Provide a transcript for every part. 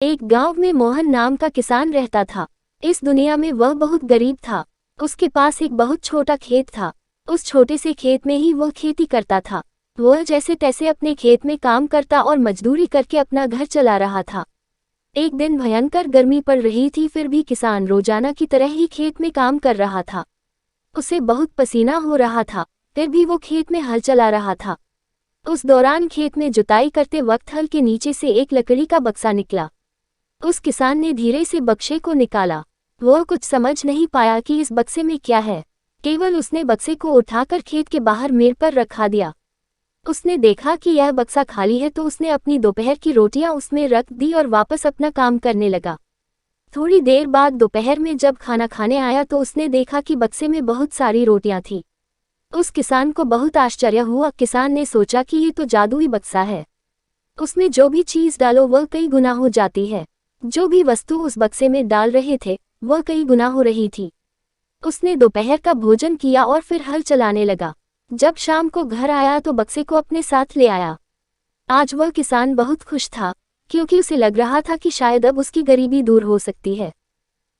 एक गांव में मोहन नाम का किसान रहता था। इस दुनिया में वह बहुत गरीब था। उसके पास एक बहुत छोटा खेत था। उस छोटे से खेत में ही वह खेती करता था। वह जैसे तैसे अपने खेत में काम करता और मजदूरी करके अपना घर चला रहा था। एक दिन भयंकर गर्मी पड़ रही थी, फिर भी किसान रोजाना की तरह ही खेत में काम कर रहा था। उसे बहुत पसीना हो रहा था, फिर भी वो खेत में हल चला रहा था। उस दौरान खेत में जुताई करते वक्त हल के नीचे से एक लकड़ी का बक्सा निकला। उस किसान ने धीरे से बक्से को निकाला। वह कुछ समझ नहीं पाया कि इस बक्से में क्या है। केवल उसने बक्से को उठाकर खेत के बाहर मेड़ पर रखा दिया। उसने देखा कि यह बक्सा खाली है तो उसने अपनी दोपहर की रोटियां उसमें रख दी और वापस अपना काम करने लगा। थोड़ी देर बाद दोपहर में जब खाना खाने आया तो उसने देखा कि बक्से में बहुत सारी रोटियां थीं। उस किसान को बहुत आश्चर्य हुआ। किसान ने सोचा कि ये तो जादुई बक्सा है। उसमें जो भी चीज़ डालो वह कई गुना हो जाती है। जो भी वस्तु उस बक्से में डाल रहे थे वह कई गुना हो रही थी। उसने दोपहर का भोजन किया और फिर हल चलाने लगा। जब शाम को घर आया तो बक्से को अपने साथ ले आया। आज वह किसान बहुत खुश था, क्योंकि उसे लग रहा था कि शायद अब उसकी गरीबी दूर हो सकती है।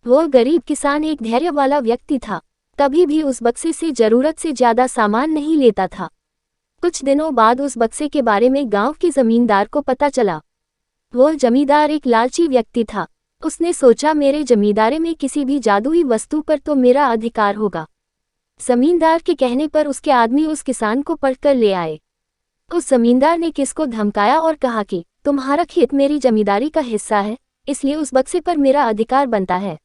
वह गरीब किसान एक धैर्य वाला व्यक्ति था, कभी भी उस बक्से से जरूरत से ज्यादा सामान नहीं लेता था। कुछ दिनों बाद उस बक्से के बारे में गांव के जमींदार को पता चला। वह जमींदार एक लालची व्यक्ति था। उसने सोचा, मेरे जमींदारी में किसी भी जादुई वस्तु पर तो मेरा अधिकार होगा। जमींदार के कहने पर उसके आदमी उस किसान को पकड़कर ले आए। उस जमींदार ने किसको धमकाया और कहा कि तुम्हारा खेत मेरी जमींदारी का हिस्सा है, इसलिए उस बक्से पर मेरा अधिकार बनता है।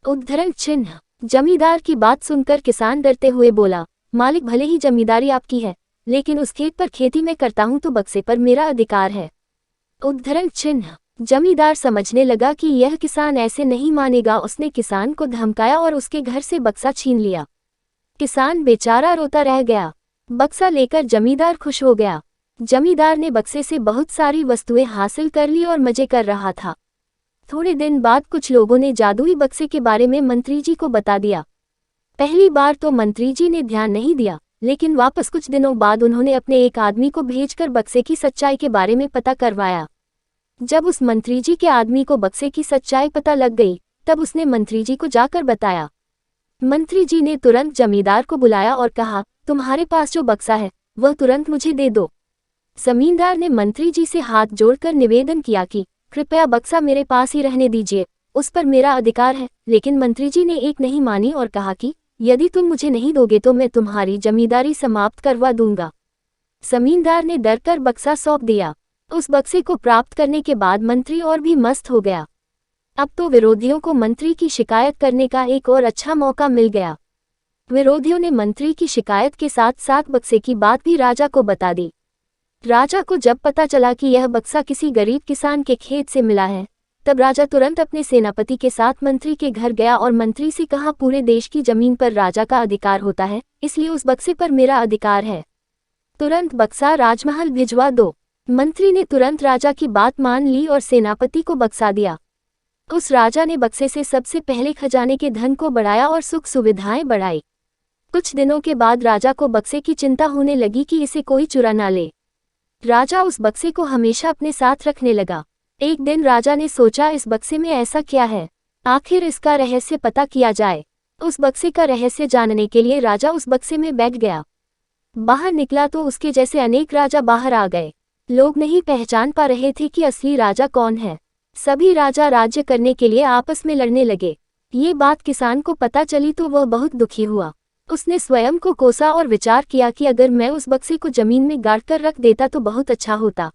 उद्धरण चिन्ह। जमींदार की बात सुनकर किसान डरते हुए बोला, मालिक भले ही जमींदारी आपकी है, लेकिन उस खेत पर खेती मैं करता हूं तो बक्से पर मेरा अधिकार है। उद्धरण चिन्ह। जमींदार समझने लगा कि यह किसान ऐसे नहीं मानेगा। उसने किसान को धमकाया और उसके घर से बक्सा छीन लिया। किसान बेचारा रोता रह गया। बक्सा लेकर जमींदार खुश हो गया। जमींदार ने बक्से से बहुत सारी वस्तुएं हासिल कर ली और मजे कर रहा था। थोड़े दिन बाद कुछ लोगों ने जादुई बक्से के बारे में मंत्री जी को बता दिया। पहली बार तो मंत्री जी ने ध्यान नहीं दिया, लेकिन वापस कुछ दिनों बाद उन्होंने अपने एक आदमी को भेजकर बक्से की सच्चाई के बारे में पता करवाया। जब उस मंत्री जी के आदमी को बक्से की सच्चाई पता लग गई, तब उसने मंत्री जी को जाकर बताया। मंत्री जी ने तुरंत जमींदार को बुलाया और कहा, तुम्हारे पास जो बक्सा है वह तुरंत मुझे दे दो। जमींदार ने मंत्री जी से हाथ जोड़कर निवेदन किया कि कृपया बक्सा मेरे पास ही रहने दीजिए, उस पर मेरा अधिकार है। लेकिन मंत्री जी ने एक नहीं मानी और कहा कि यदि तुम मुझे नहीं दोगे तो मैं तुम्हारी जमींदारी समाप्त करवा दूंगा। जमींदार ने डरकर बक्सा सौंप दिया। उस बक्से को प्राप्त करने के बाद मंत्री और भी मस्त हो गया। अब तो विरोधियों को मंत्री की शिकायत करने का एक और अच्छा मौका मिल गया। विरोधियों ने मंत्री की शिकायत के साथ साथ बक्से की बात भी राजा को बता दी। राजा को जब पता चला कि यह बक्सा किसी गरीब किसान के खेत से मिला है, तब राजा तुरंत अपने सेनापति के साथ मंत्री के घर गया और मंत्री से कहा, पूरे देश की जमीन पर राजा का अधिकार होता है, इसलिए उस बक्से पर मेरा अधिकार है। तुरंत बक्सा राजमहल भिजवा दो। मंत्री ने तुरंत राजा की बात मान ली और सेनापति को बक्सा दिया। उस राजा ने बक्से से सबसे पहले खजाने के धन को बढ़ाया और सुख सुविधाएं बढ़ाई। कुछ दिनों के बाद राजा को बक्से की चिंता होने लगी कि इसे कोई चुरा ना ले। राजा उस बक्से को हमेशा अपने साथ रखने लगा। एक दिन राजा ने सोचा, इस बक्से में ऐसा क्या है, आखिर इसका रहस्य पता किया जाए। उस बक्से का रहस्य जानने के लिए राजा उस बक्से में बैठ गया। बाहर निकला तो उसके जैसे अनेक राजा बाहर आ गए। लोग नहीं पहचान पा रहे थे कि असली राजा कौन है। सभी राजा राज्य करने के लिए आपस में लड़ने लगे। ये बात किसान को पता चली तो वह बहुत दुखी हुआ। उसने स्वयं को कोसा और विचार किया कि अगर मैं उस बक्से को जमीन में गाड़ कर रख देता तो बहुत अच्छा होता।